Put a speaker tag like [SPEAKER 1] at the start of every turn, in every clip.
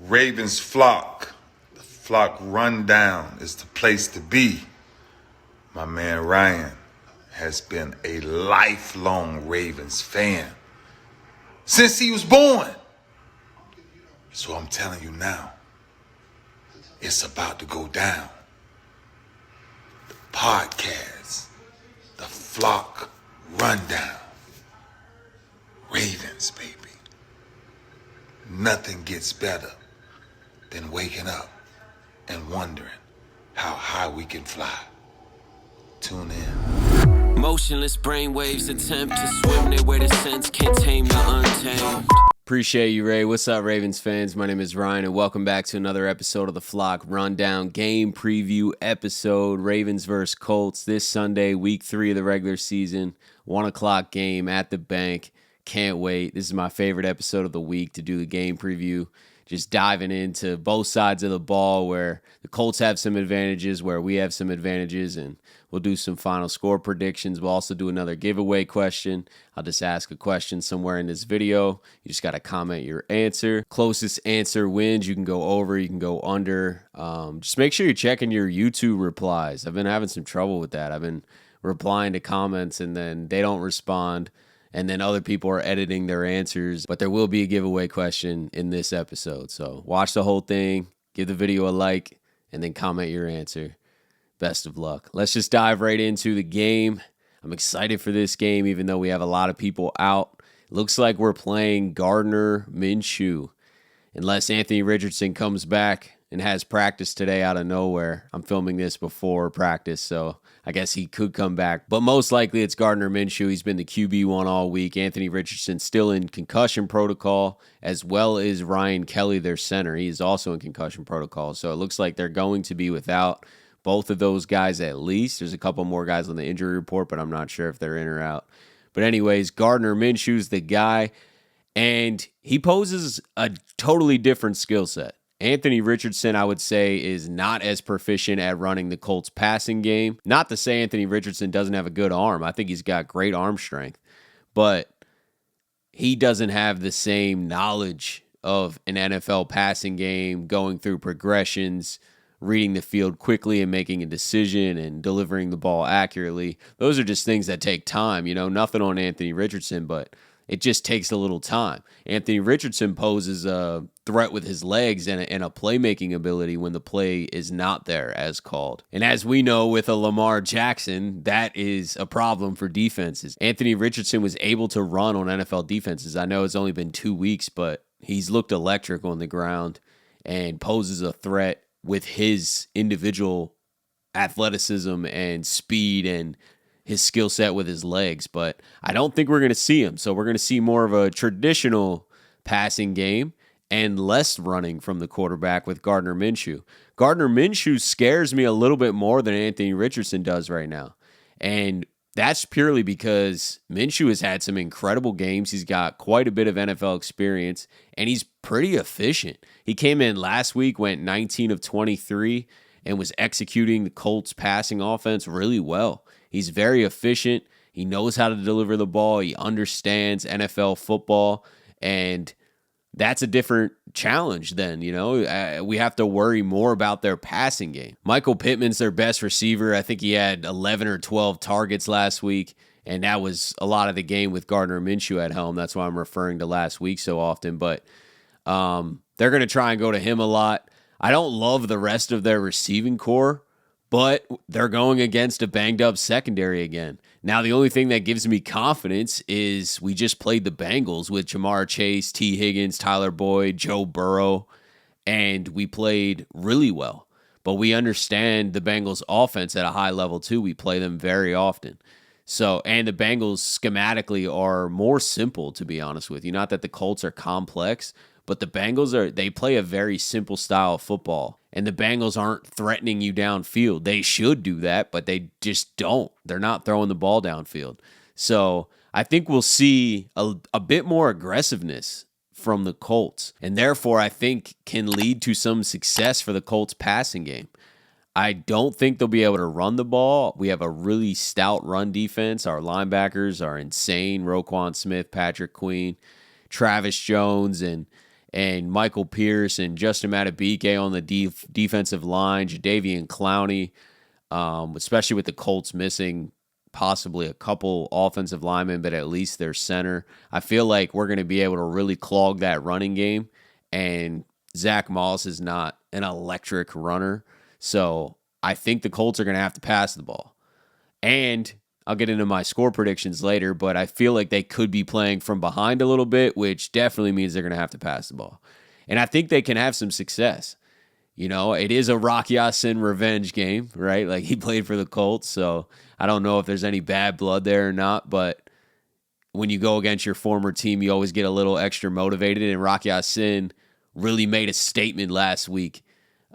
[SPEAKER 1] Ravens flock. The flock rundown is the place to be. My man Ryan has been a lifelong Ravens fan since he was born. So I'm telling you now, it's about to go down. The podcast, the flock rundown. Ravens, baby. Nothing gets better than waking up and wondering how high we can fly. Tune in.
[SPEAKER 2] Motionless brainwaves attempt to swim their way to sense, can't tame the untamed.
[SPEAKER 3] Appreciate you, Ray. What's up, Ravens fans? My name is Ryan, and welcome back to another episode of the Flock Rundown Game Preview episode. Ravens vs. Colts this Sunday, Week 3 of the regular season. 1 o'clock game at the bank. Can't wait. This is my favorite episode of the week to do the game preview. Just diving into both sides of the ball where the Colts have some advantages, where we have some advantages, and we'll do some final score predictions. We'll also do another giveaway question. I'll just ask a question somewhere in this video. You just got to comment your answer. Closest answer wins. You can go over, you can go under. Just make sure you're checking your YouTube replies. I've been having some trouble with that. I've been replying to comments and then they don't respond. And then other people are editing their answers. But there will be a giveaway question in this episode. So watch the whole thing, give the video a like, and then comment your answer. Best of luck. Let's just dive right into the game. I'm excited for this game, even though we have a lot of people out. It looks like we're playing Gardner Minshew. Unless Anthony Richardson comes back and has practice today out of nowhere. I'm filming this before practice, so I guess he could come back. But most likely it's Gardner Minshew. He's been the QB1 all week. Anthony Richardson still in concussion protocol, as well as Ryan Kelly, their center. He is also in concussion protocol. So it looks like they're going to be without both of those guys at least. There's a couple more guys on the injury report, but I'm not sure if they're in or out. But anyways, Gardner Minshew's the guy, and he poses a totally different skill set. Anthony Richardson, I would say, is not as proficient at running the Colts passing game. Not to say Anthony Richardson doesn't have a good arm. I think he's got great arm strength. But he doesn't have the same knowledge of an NFL passing game, going through progressions, reading the field quickly and making a decision and delivering the ball accurately. Those are just things that take time. You know, nothing on Anthony Richardson, but it just takes a little time. Anthony Richardson poses a threat with his legs and a playmaking ability when the play is not there as called. And as we know with a Lamar Jackson, that is a problem for defenses. Anthony Richardson was able to run on NFL defenses. I know it's only been 2 weeks, but he's looked electric on the ground and poses a threat with his individual athleticism and speed and his skill set with his legs, but I don't think we're going to see him. So we're going to see more of a traditional passing game and less running from the quarterback with Gardner Minshew. Gardner Minshew scares me a little bit more than Anthony Richardson does right now. And that's purely because Minshew has had some incredible games. He's got quite a bit of NFL experience, and he's pretty efficient. He came in last week, went 19 of 23, and was executing the Colts passing offense really well. He's very efficient. He knows how to deliver the ball. He understands NFL football, and that's a different challenge then, you know. We have to worry more about their passing game. Michael Pittman's their best receiver. I think he had 11 or 12 targets last week, and that was a lot of the game with Gardner Minshew at home. That's why I'm referring to last week so often, but they're going to try and go to him a lot. I don't love the rest of their receiving core, but they're going against a banged-up secondary again. Now, the only thing that gives me confidence is we just played the Bengals with Jamar Chase, T. Higgins, Tyler Boyd, Joe Burrow, and we played really well. But we understand the Bengals' offense at a high level, too. We play them very often. So, and the Bengals schematically are more simple, to be honest with you. Not that the Colts are complex, but the Bengals they play a very simple style of football. And the Bengals aren't threatening you downfield. They should do that, but they just don't. They're not throwing the ball downfield. So I think we'll see a bit more aggressiveness from the Colts. And therefore, I think can lead to some success for the Colts passing game. I don't think they'll be able to run the ball. We have a really stout run defense. Our linebackers are insane. Roquan Smith, Patrick Queen, Travis Jones, and and Michael Pierce and Justin Madubuike on the defensive line, Jadeveon Clowney, especially with the Colts missing possibly a couple offensive linemen, but at least their center. I feel like we're going to be able to really clog that running game, and Zach Moss is not an electric runner, so I think the Colts are going to have to pass the ball. And I'll get into my score predictions later, but I feel like they could be playing from behind a little bit, which definitely means they're going to have to pass the ball. And I think they can have some success. You know, it is a Rock Ya-Sin revenge game, right? Like, he played for the Colts, so I don't know if there's any bad blood there or not, but when you go against your former team, you always get a little extra motivated, and Rock Ya-Sin really made a statement last week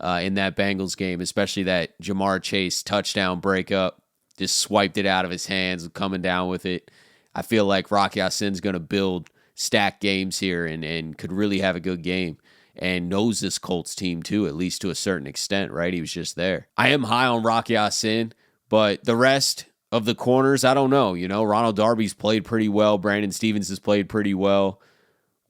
[SPEAKER 3] in that Bengals game, especially that Jamar Chase touchdown breakup. Just swiped it out of his hands, coming down with it. I feel like Rock Ya-Sin's going to build stacked games here and could really have a good game, and knows this Colts team too, at least to a certain extent, right? He was just there. I am high on Rock Ya-Sin, but the rest of the corners, I don't know. You know, Ronald Darby's played pretty well. Brandon Stevens has played pretty well.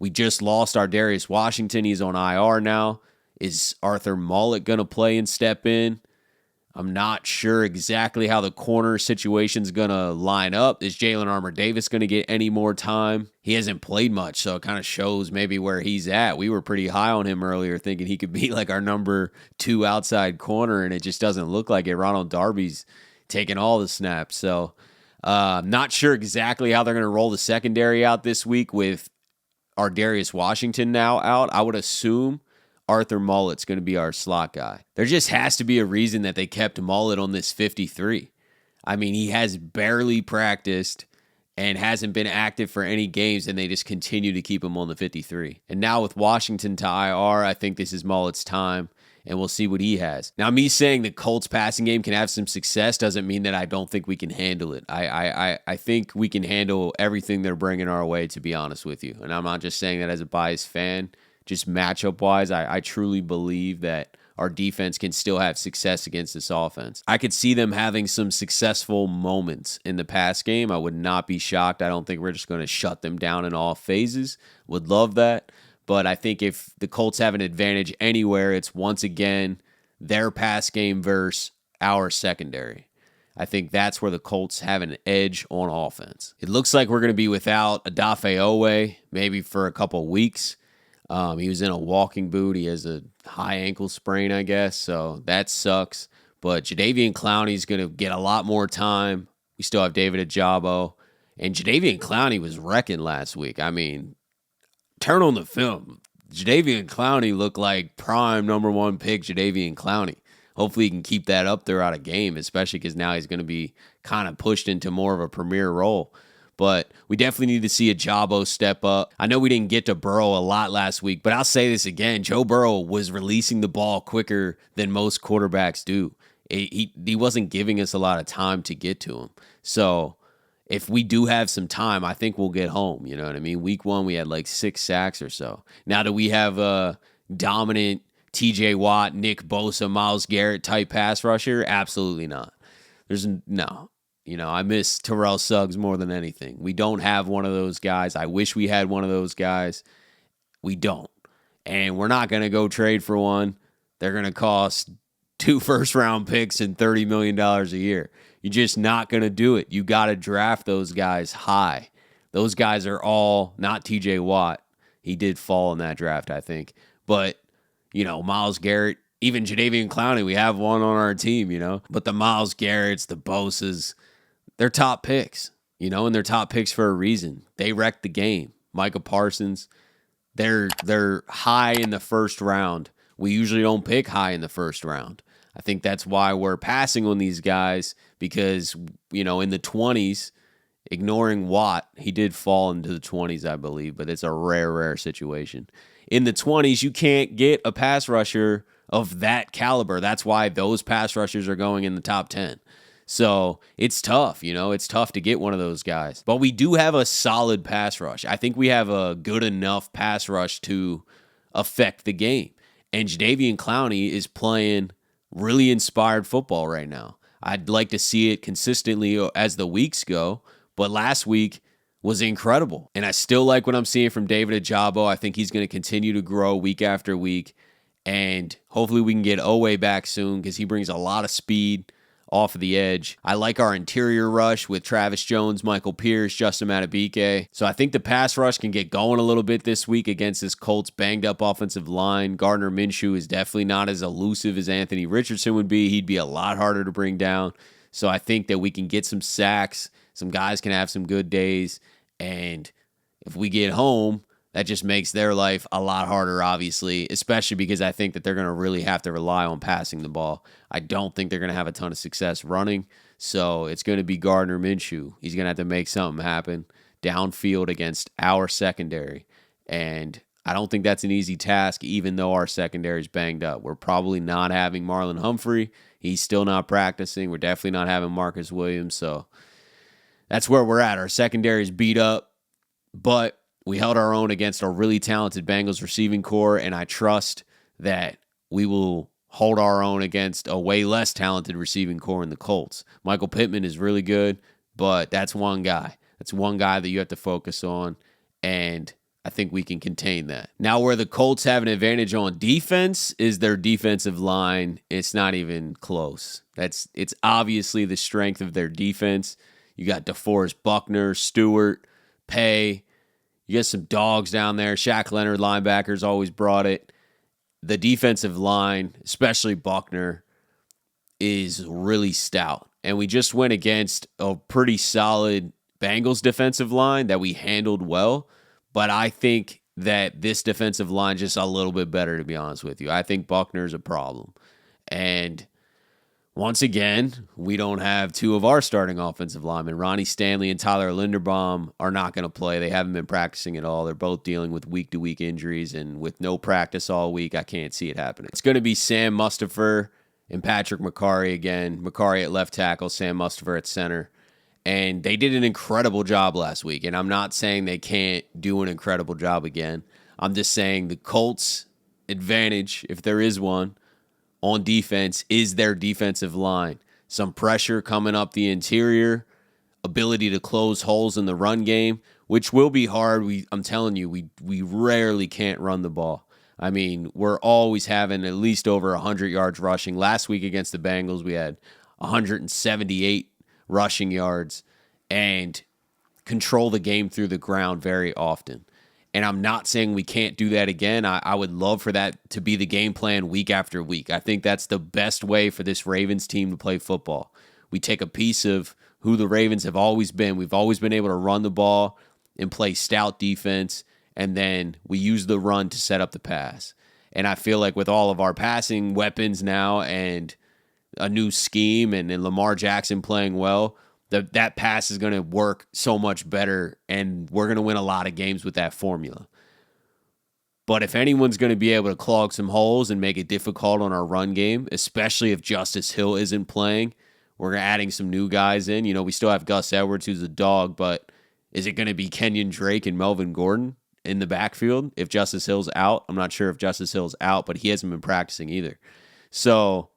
[SPEAKER 3] We just lost our Darius Washington. He's on IR now. Is Arthur Mullet going to play and step in? I'm not sure exactly how the corner situation's going to line up. Is Jalen Armour-Davis going to get any more time? He hasn't played much, so it kind of shows maybe where he's at. We were pretty high on him earlier, thinking he could be like our number 2 outside corner, and it just doesn't look like it. Ronald Darby's taking all the snaps, so not sure exactly how they're going to roll the secondary out this week with our Darius Washington now out. I would assume Arthur Mullet's going to be our slot guy. There just has to be a reason that they kept Mullet on this 53. I mean, he has barely practiced and hasn't been active for any games, and they just continue to keep him on the 53. And now with Washington to IR, I think this is Mullet's time, and we'll see what he has. Now, me saying the Colts passing game can have some success doesn't mean that I don't think we can handle it. I think we can handle everything they're bringing our way, to be honest with you. And I'm not just saying that as a biased fan. Just matchup-wise, I truly believe that our defense can still have success against this offense. I could see them having some successful moments in the pass game. I would not be shocked. I don't think we're just going to shut them down in all phases. Would love that. But I think if the Colts have an advantage anywhere, it's once again their pass game versus our secondary. I think that's where the Colts have an edge on offense. It looks like we're going to be without Odafe Oweh maybe for a couple weeks. He was in a walking boot. He has a high ankle sprain, I guess, so that sucks. But Jadeveon Clowney's going to get a lot more time. We still have David Ajabo. And Jadeveon Clowney was wrecking last week. I mean, turn on the film. Jadeveon Clowney looked like prime number 1 pick Jadeveon Clowney. Hopefully he can keep that up throughout a game, especially because now he's going to be kind of pushed into more of a premier role. But we definitely need to see Ajabo step up. I know we didn't get to Burrow a lot last week, but I'll say this again. Joe Burrow was releasing the ball quicker than most quarterbacks do. He wasn't giving us a lot of time to get to him. So if we do have some time, I think we'll get home. You know what I mean? Week 1, we had like 6 sacks or so. Now, do we have a dominant TJ Watt, Nick Bosa, Myles Garrett type pass rusher? Absolutely not. There's no. You know, I miss Terrell Suggs more than anything. We don't have one of those guys. I wish we had one of those guys. We don't. And we're not going to go trade for one. They're going to cost 2 first-round picks and $30 million a year. You're just not going to do it. You got to draft those guys high. Those guys are all, not TJ Watt. He did fall in that draft, I think. But, you know, Myles Garrett, even Jadeveon Clowney, we have one on our team, you know. But the Myles Garretts, the Bosas, they're top picks, you know, and they're top picks for a reason. They wrecked the game. Micah Parsons, they're high in the first round. We usually don't pick high in the first round. I think that's why we're passing on these guys because, you know, in the 20s, ignoring Watt, he did fall into the 20s, I believe, but it's a rare situation. In the 20s, you can't get a pass rusher of that caliber. That's why those pass rushers are going in the top 10. So it's tough, you know, it's tough to get one of those guys. But we do have a solid pass rush. I think we have a good enough pass rush to affect the game. And Jadeveon Clowney is playing really inspired football right now. I'd like to see it consistently as the weeks go. But last week, was incredible. And I still like what I'm seeing from David Ajabo. I think he's going to continue to grow week after week. And hopefully we can get Owe back soon because he brings a lot of speed off of the edge. I like our interior rush with Travis Jones, Michael Pierce, Justin Madubuike. So I think the pass rush can get going a little bit this week against this Colts banged up offensive line. Gardner Minshew is definitely not as elusive as Anthony Richardson would be. He'd be a lot harder to bring down. So I think that we can get some sacks. Some guys can have some good days. And if we get home, that just makes their life a lot harder, obviously, especially because I think that they're going to really have to rely on passing the ball. I don't think they're going to have a ton of success running, so it's going to be Gardner Minshew. He's going to have to make something happen downfield against our secondary, and I don't think that's an easy task, even though our secondary is banged up. We're probably not having Marlon Humphrey. He's still not practicing. We're definitely not having Marcus Williams, so that's where we're at. Our secondary is beat up, but we held our own against a really talented Bengals receiving core, and I trust that we will hold our own against a way less talented receiving core in the Colts. Michael Pittman is really good, but that's one guy. That's one guy that you have to focus on, and I think we can contain that. Now, where the Colts have an advantage on defense is their defensive line. It's not even close. It's obviously the strength of their defense. You got DeForest Buckner, Stewart, Pay. You get some dogs down there. Shaq Leonard, linebackers, always brought it. The defensive line, especially Buckner, is really stout. And we just went against a pretty solid Bengals defensive line that we handled well. But I think that this defensive line is just a little bit better, to be honest with you. I think Buckner's a problem. And once again, we don't have two of our starting offensive linemen. Ronnie Stanley and Tyler Linderbaum are not going to play. They haven't been practicing at all. They're both dealing with week-to-week injuries, and with no practice all week, I can't see it happening. It's going to be Sam Mustipher and Patrick McCarry again. McCarry at left tackle, Sam Mustipher at center. And they did an incredible job last week, and I'm not saying they can't do an incredible job again. I'm just saying the Colts' advantage, if there is one, on defense is their defensive line. Some pressure coming up the interior, ability to close holes in the run game, which will be hard. I'm telling you, we rarely can't run the ball. I mean, we're always having at least over 100 yards rushing. Last week against the Bengals, we had 178 rushing yards and control the game through the ground very often. And I'm not saying we can't do that again. I would love for that to be the game plan week after week. I think that's the best way for this Ravens team to play football. We take a piece of who the Ravens have always been. We've always been able to run the ball and play stout defense, and then we use the run to set up the pass. And I feel like with all of our passing weapons now and a new scheme and Lamar Jackson playing well, that pass is going to work so much better, and we're going to win a lot of games with that formula. But if anyone's going to be able to clog some holes and make it difficult on our run game, especially if Justice Hill isn't playing, we're adding some new guys in. You know, we still have Gus Edwards, who's a dog, but is it going to be Kenyon Drake and Melvin Gordon in the backfield if Justice Hill's out? I'm not sure if Justice Hill's out, but he hasn't been practicing either. So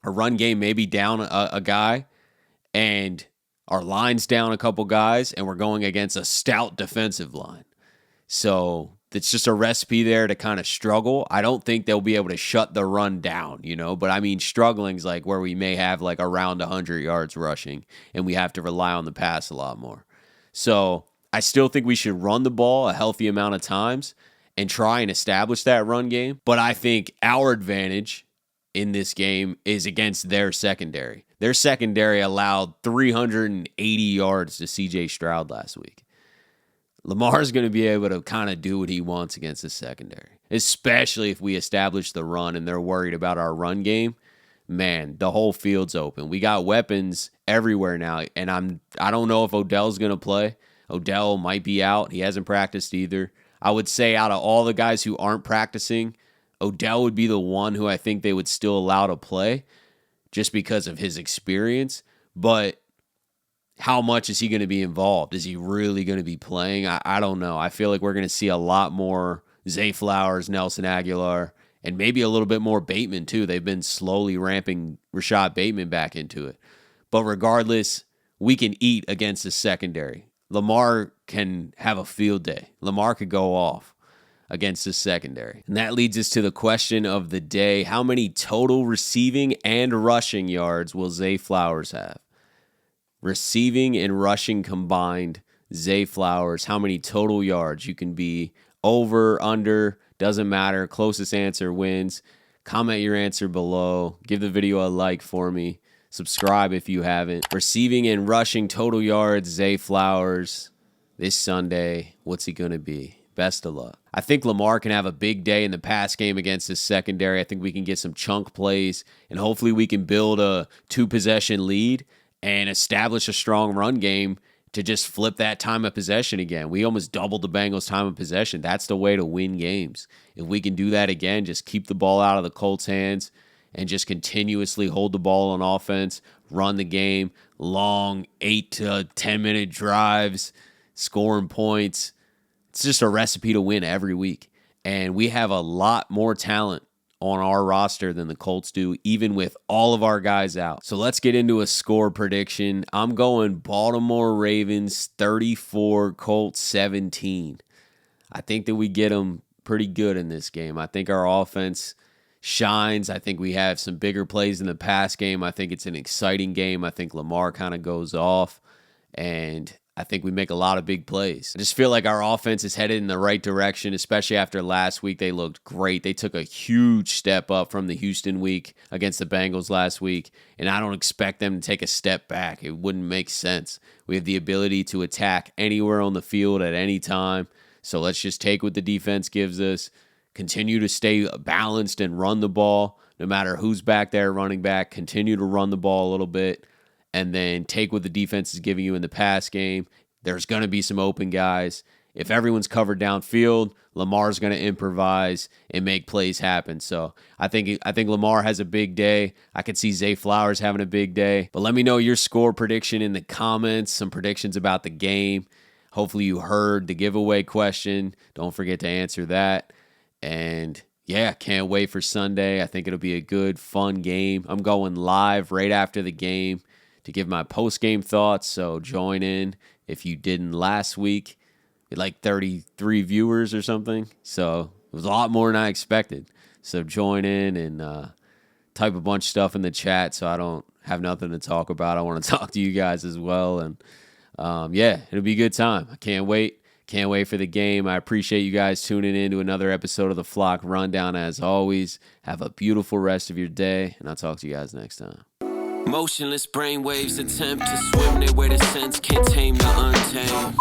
[SPEAKER 3] our run game may be down a guy, and our line's down a couple guys, and we're going against a stout defensive line. So it's just a recipe there to kind of struggle. I don't think they'll be able to shut the run down, but I mean, struggling's like where we may have like around 100 yards rushing, and we have to rely on the pass a lot more. So I still think we should run the ball a healthy amount of times and try and establish that run game. But I think our advantage in this game is against their secondary. Their secondary allowed 380 yards to C.J. Stroud last week. Lamar's going to be able to kind of do what he wants against the secondary, especially if we establish the run and they're worried about our run game. Man, the whole field's open. We got weapons everywhere now, and I don't know if Odell's going to play. Odell might be out. He hasn't practiced either. I would say out of all the guys who aren't practicing, Odell would be the one who I think they would still allow to play just because of his experience. But how much is he going to be involved? Is he really going to be playing? I don't know. I feel like we're going to see a lot more Zay Flowers, Nelson Aguilar, and maybe a little bit more Bateman too. They've been slowly ramping Rashad Bateman back into it. But regardless, we can eat against the secondary. Lamar can have a field day. Lamar could go off against the secondary. And that leads us to the question of the day. How many total receiving and rushing yards will Zay Flowers have? Receiving and rushing combined, Zay Flowers, how many total yards? You can be over, under, doesn't matter. Closest answer wins. Comment your answer below. Give the video a like for me. Subscribe if you haven't. Receiving and rushing total yards, Zay Flowers this Sunday. What's he going to be? Best of luck. I think Lamar can have a big day in the pass game against his secondary. I think we can get some chunk plays, and hopefully we can build a 2-possession lead and establish a strong run game to just flip that time of possession again. We almost doubled the Bengals' time of possession. That's the way to win games. If we can do that again, just keep the ball out of the Colts' hands and just continuously hold the ball on offense, run the game, long 8 to 10-minute drives, scoring points. It's just a recipe to win every week. And we have a lot more talent on our roster than the Colts do, even with all of our guys out. So let's get into a score prediction. I'm going Baltimore Ravens 34, Colts 17. I think that we get them pretty good in this game. I think our offense shines. I think we have some bigger plays in the pass game. I think it's an exciting game. I think Lamar kind of goes off, and I think we make a lot of big plays. I just feel like our offense is headed in the right direction, especially after last week. They looked great. They took a huge step up from the Houston week against the Bengals last week, and I don't expect them to take a step back. It wouldn't make sense. We have the ability to attack anywhere on the field at any time, so let's just take what the defense gives us, continue to stay balanced and run the ball, no matter who's back there running back, continue to run the ball a little bit, and then take what the defense is giving you in the pass game. There's going to be some open guys. If everyone's covered downfield, Lamar's going to improvise and make plays happen. So I think Lamar has a big day. I could see Zay Flowers having a big day. But let me know your score prediction in the comments, some predictions about the game. Hopefully you heard the giveaway question. Don't forget to answer that. And yeah, can't wait for Sunday. I think it'll be a good, fun game. I'm going live right after the game to give my post-game thoughts, so join in if you didn't last week. We had like 33 viewers or something, so it was a lot more than I expected. So join in and type a bunch of stuff in the chat so I don't have nothing to talk about. I want to talk to you guys as well, and yeah, it'll be a good time. I can't wait. Can't wait for the game. I appreciate you guys tuning in to another episode of the Flock Rundown. As always, have a beautiful rest of your day, and I'll talk to you guys next time.
[SPEAKER 2] Motionless brainwaves attempt to swim their way to sense, can't tame the untamed.